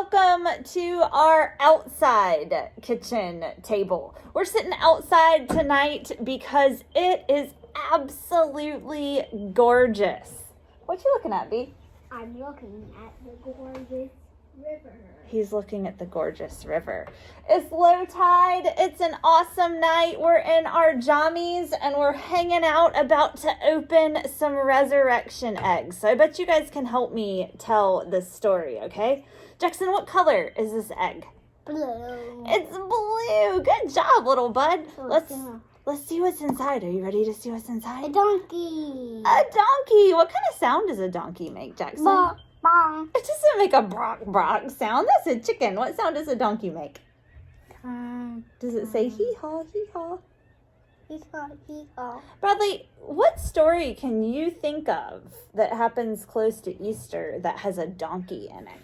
welcome to our outside kitchen table. We're sitting outside tonight because it is absolutely gorgeous. What you looking at, B? I'm looking at the gorgeous river. He's looking at the gorgeous river. It's low tide. It's an awesome night. We're in our jammies and we're hanging out, about to open some resurrection eggs. So I bet you guys can help me tell this story, okay? Jackson, what color is this egg? Blue. It's blue. Good job, little bud. Let's see what's inside. Are you ready to see what's inside? A donkey. A donkey. What kind of sound does a donkey make, Jackson? Bonk, bonk. It doesn't make a brock brock sound. That's a chicken. What sound does a donkey make? Does it say hee haw, hee haw? Hee-haw. Bradley, what story can you think of that happens close to Easter that has a donkey in it?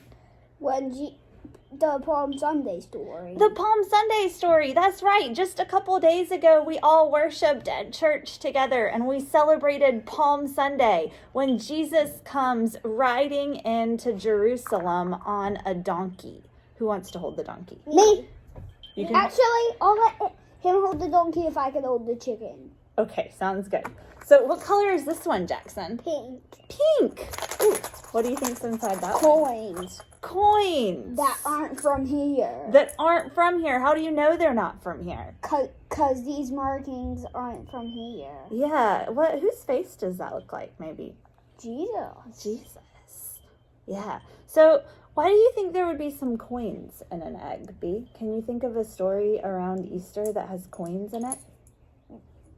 The Palm Sunday story. The Palm Sunday story. That's right. Just a couple days ago, we all worshiped at church together and we celebrated Palm Sunday when Jesus comes riding into Jerusalem on a donkey. Who wants to hold the donkey? Me. You can. Actually, I'll let him hold the donkey if I can hold the chicken. Okay, sounds good. So what color is this one, Jackson? Pink. Pink. Ooh, what do you think's inside that one? Coins. Coins. That aren't from here. That aren't from here. How do you know they're not from here? Because these markings aren't from here. Yeah. Whose face does that look like, maybe? Jesus. Jesus. Yeah. So why do you think there would be some coins in an egg, B? Can you think of a story around Easter that has coins in it?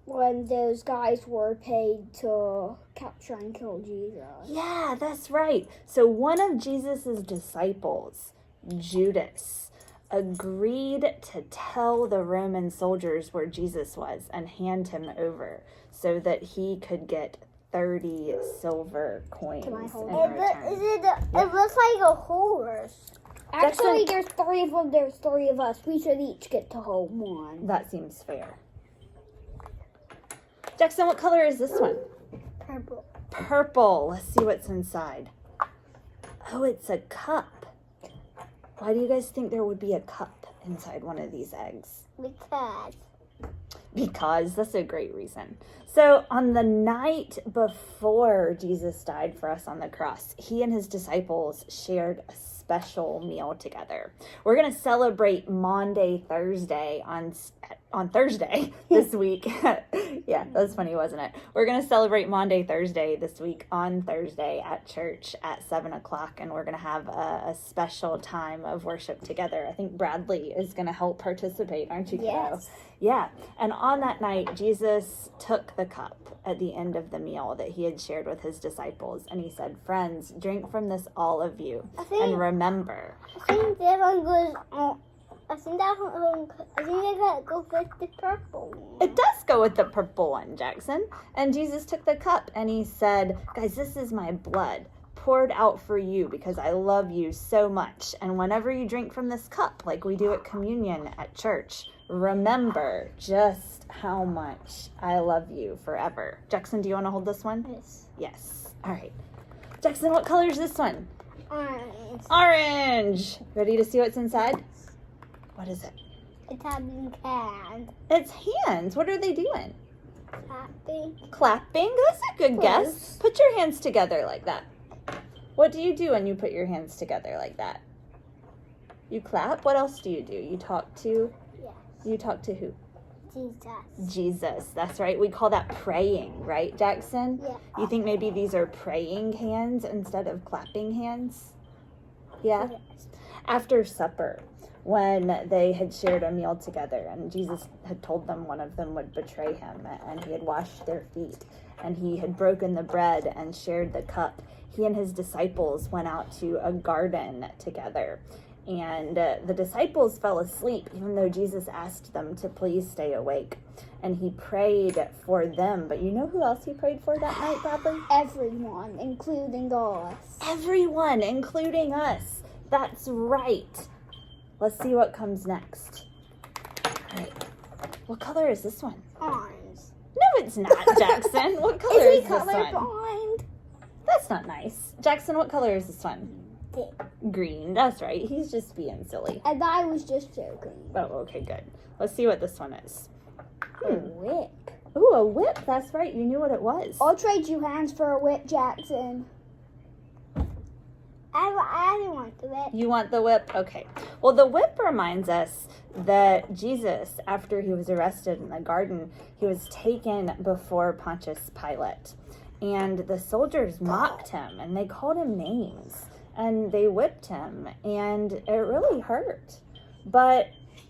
When those guys were paid to capture and kill Jesus. Yeah, that's right. So one of Jesus's disciples, Judas, agreed to tell the Roman soldiers where Jesus was and hand him over so that he could get 30 silver coins in return. It looks like a horse. Actually, there's three of them. There's three of us. We should each get to hold one. That seems fair. Jackson, what color is this one? Purple. Purple. Let's see what's inside. Oh, it's a cup. Why do you guys think there would be a cup inside one of these eggs? Because that's a great reason. So on the night before Jesus died for us on the cross, he and his disciples shared a special meal together. We're going to celebrate Maundy Thursday on Thursday this week. Yeah, that was funny, wasn't it? We're going to celebrate Maundy Thursday this week on Thursday at church at 7:00, and we're going to have a special time of worship together. I think Bradley is going to help participate, aren't you, kiddo? Yes. Yeah, and on that night, Jesus took the cup at the end of the meal that he had shared with his disciples, and he said, "Friends, drink from this, all of you, and remember." I think that one goes. I think that goes with the purple one. It does go with the purple one, Jackson. And Jesus took the cup and he said, "Guys, this is my blood poured out for you because I love you so much. And whenever you drink from this cup, like we do at communion at church, remember just how much I love you forever." Jackson, do you want to hold this one? Yes. Yes. All right. Jackson, what color is this one? Orange. Orange. Ready to see what's inside? What is it? It's having hands. It's hands. What are they doing? Clapping. Clapping? That's a good guess. Yes. Put your hands together like that. What do you do when you put your hands together like that? You clap? What else do? You talk to? Yes. You talk to who? Jesus. Jesus. That's right. We call that praying, right, Jackson? Yeah. You think maybe these are praying hands instead of clapping hands? Yeah? Yes. After supper, when they had shared a meal together and Jesus had told them one of them would betray him, and he had washed their feet and he had broken the bread and shared the cup, he and his disciples went out to a garden together. And the disciples fell asleep, even though Jesus asked them to please stay awake. And he prayed for them. But you know who else he prayed for that night, Bradley? Everyone, including us. Everyone, including us. That's right. Let's see what comes next. All right. What color is this one? Orange. No, it's not, Jackson. What color is this one? Colorblind? That's not nice. Jackson, what color is this one? Green. That's right. He's just being silly. And I was just joking. Oh, okay, good. Let's see what this one is. A whip. Ooh, a whip. That's right. You knew what it was. I'll trade you hands for a whip, Jackson. I don't want the whip. You want the whip? Okay. Well, the whip reminds us that Jesus, after he was arrested in the garden, he was taken before Pontius Pilate. And the soldiers mocked him and they called him names and they whipped him and it really hurt. But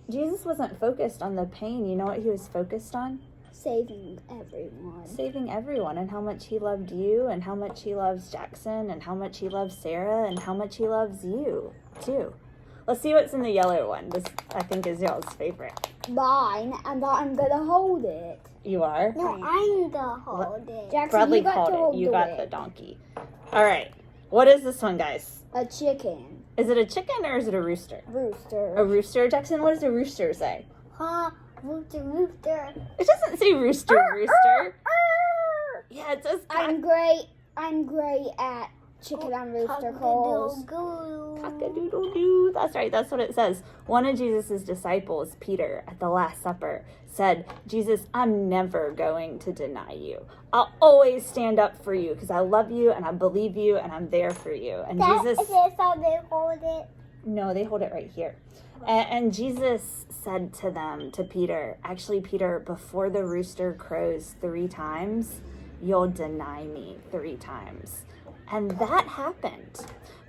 Jesus wasn't focused on the pain. You know what he was focused on? Saving everyone. Saving everyone, and how much he loved you, and how much he loves Jackson, and how much he loves Sarah, and how much he loves you too. Let's see what's in the yellow one. This, I think, is y'all's favorite. Mine, and I'm gonna hold it. You are? No, I'm gonna hold it. Jackson, Bradley you got called to hold it. You the got whip. the donkey. All right. What is this one, guys? A chicken. Is it a chicken or is it a rooster? Rooster. A rooster? Jackson, what does a rooster say? Huh? Rooster, rooster. It doesn't say rooster, rooster. Yeah, it says I'm great at chicken and rooster calls. cock-a-doodle-doo. That's right, that's what it says. One of Jesus' disciples, Peter, at the Last Supper, said, Jesus, I'm never going to deny you. I'll always stand up for you because I love you and I believe you and I'm there for you. And Jesus... Is this how they hold it? No, they hold it right here. And Jesus said to them, to Peter, actually, Peter, before the rooster crows 3 times, you'll deny me 3 times. And that happened.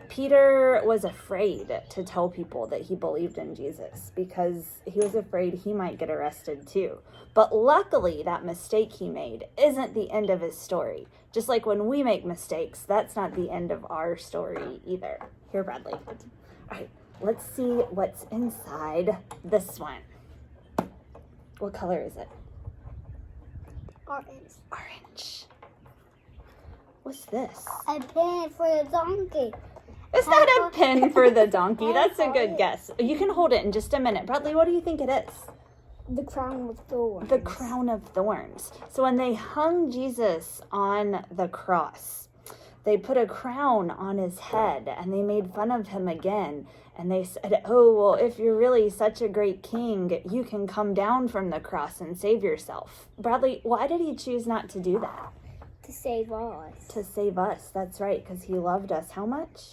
Peter was afraid to tell people that he believed in Jesus because he was afraid he might get arrested too. But luckily, that mistake he made isn't the end of his story. Just like when we make mistakes, that's not the end of our story either. Here, Bradley. All right. Let's see what's inside this one. What color is it? Orange. Orange. What's this? A pin for the donkey. Is that a pin for the donkey? That's a good guess. You can hold it in just a minute. Bradley, what do you think it is? The crown of thorns. The crown of thorns. So when they hung Jesus on the cross, they put a crown on his head and they made fun of him again. And they said, oh, well, if you're really such a great king, you can come down from the cross and save yourself. Bradley, why did he choose not to do that? To save us. To save us. That's right, because he loved us. How much?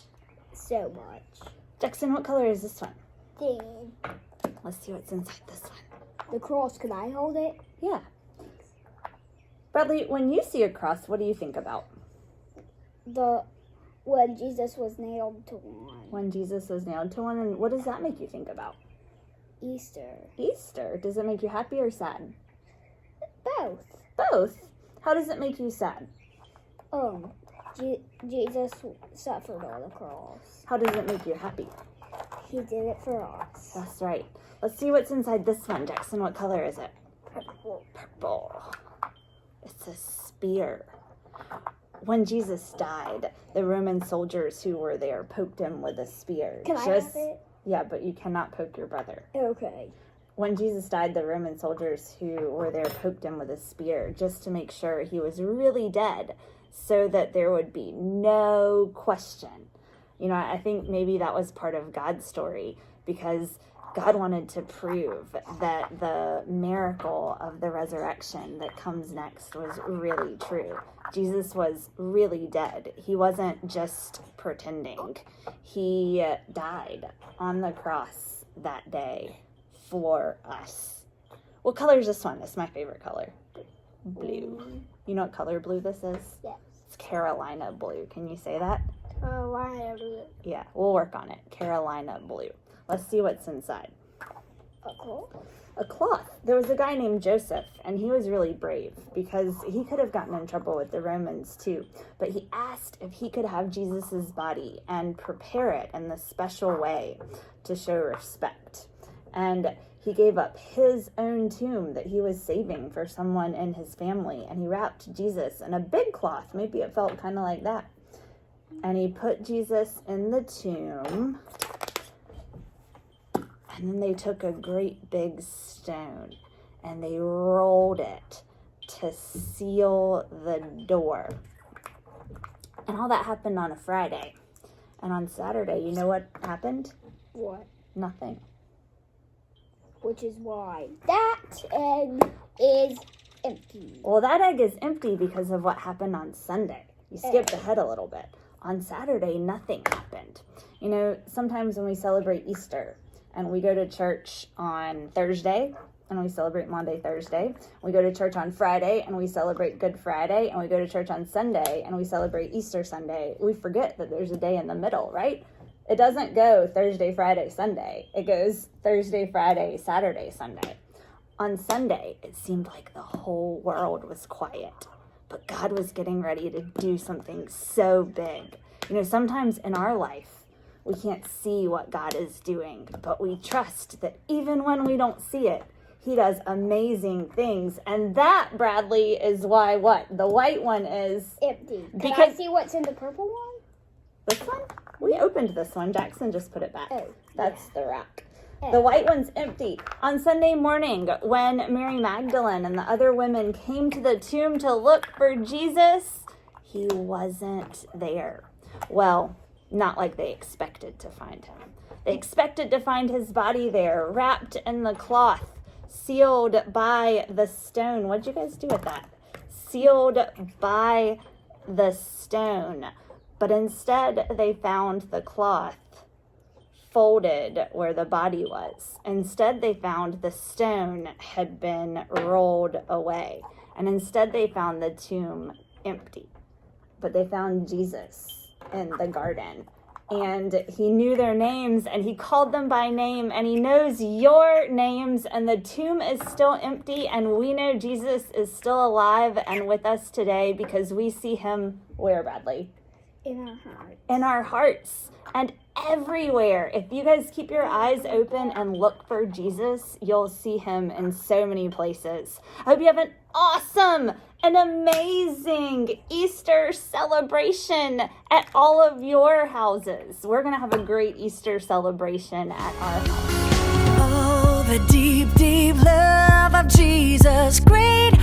So much. Jackson, what color is this one? Green. Let's see what's inside this one. The cross, can I hold it? Yeah. Bradley, when you see a cross, what do you think about? When Jesus was nailed to one. When Jesus was nailed to one, and what does that make you think about? Easter. Easter. Does it make you happy or sad? Both. Both. How does it make you sad? Jesus suffered on the cross. How does it make you happy? He did it for us. That's right. Let's see what's inside this one. Jackson, what color is it? Purple. Purple. It's a spear. When Jesus died, the Roman soldiers who were there poked him with a spear. Can I have it? Yeah, but you cannot poke your brother. Okay. When Jesus died, the Roman soldiers who were there poked him with a spear just to make sure he was really dead so that there would be no question. You know, I think maybe that was part of God's story because God wanted to prove that the miracle of the resurrection that comes next was really true. Jesus was really dead. He wasn't just pretending. He died on the cross that day for us. What color is this one? It's my favorite color. Blue. You know what color blue this is? Yes. It's Carolina blue. Can you say that? Carolina blue. Yeah, we'll work on it. Carolina blue. Let's see what's inside. A cloth. There was a guy named Joseph, and he was really brave because he could have gotten in trouble with the Romans too. But he asked if he could have Jesus's body and prepare it in this special way to show respect. And he gave up his own tomb that he was saving for someone in his family, and he wrapped Jesus in a big cloth. Maybe it felt kind of like that. And he put Jesus in the tomb. And then they took a great big stone and they rolled it to seal the door. And all that happened on a Friday. And on Saturday, you know what happened? What? Nothing. Which is why that egg is empty. Well, that egg is empty because of what happened on Sunday. You skipped ahead a little bit. On Saturday, nothing happened. You know, sometimes when we celebrate Easter and we go to church on Thursday and we celebrate Monday, Thursday, we go to church on Friday and we celebrate Good Friday, and we go to church on Sunday and we celebrate Easter Sunday, we forget that there's a day in the middle, right? It doesn't go Thursday, Friday, Sunday. It goes Thursday, Friday, Saturday, Sunday. On Sunday, it seemed like the whole world was quiet, but God was getting ready to do something so big. You know, sometimes in our life, we can't see what God is doing, but we trust that even when we don't see it, He does amazing things. And that, Bradley, is why what? The white one is empty. Can I see what's in the purple one? This one? We opened this one. Jackson just put it back. Oh, That's the rock. The white one's empty. On Sunday morning, when Mary Magdalene and the other women came to the tomb to look for Jesus, He wasn't there. Well, not like they expected to find Him. They expected to find His body there, wrapped in the cloth, sealed by the stone. What'd you guys do with that? Sealed by the stone. But instead, they found the cloth folded where the body was. Instead, they found the stone had been rolled away. And instead, they found the tomb empty. But they found Jesus in the garden. And He knew their names, and He called them by name, and He knows your names, and the tomb is still empty, and we know Jesus is still alive and with us today because we see Him where, Bradley? In our hearts. In our hearts and everywhere. If you guys keep your eyes open and look for Jesus, you'll see Him in so many places. I hope you have an awesome and amazing Easter celebration at all of your houses. We're going to have a great Easter celebration at our house. Oh, the deep, deep love of Jesus, great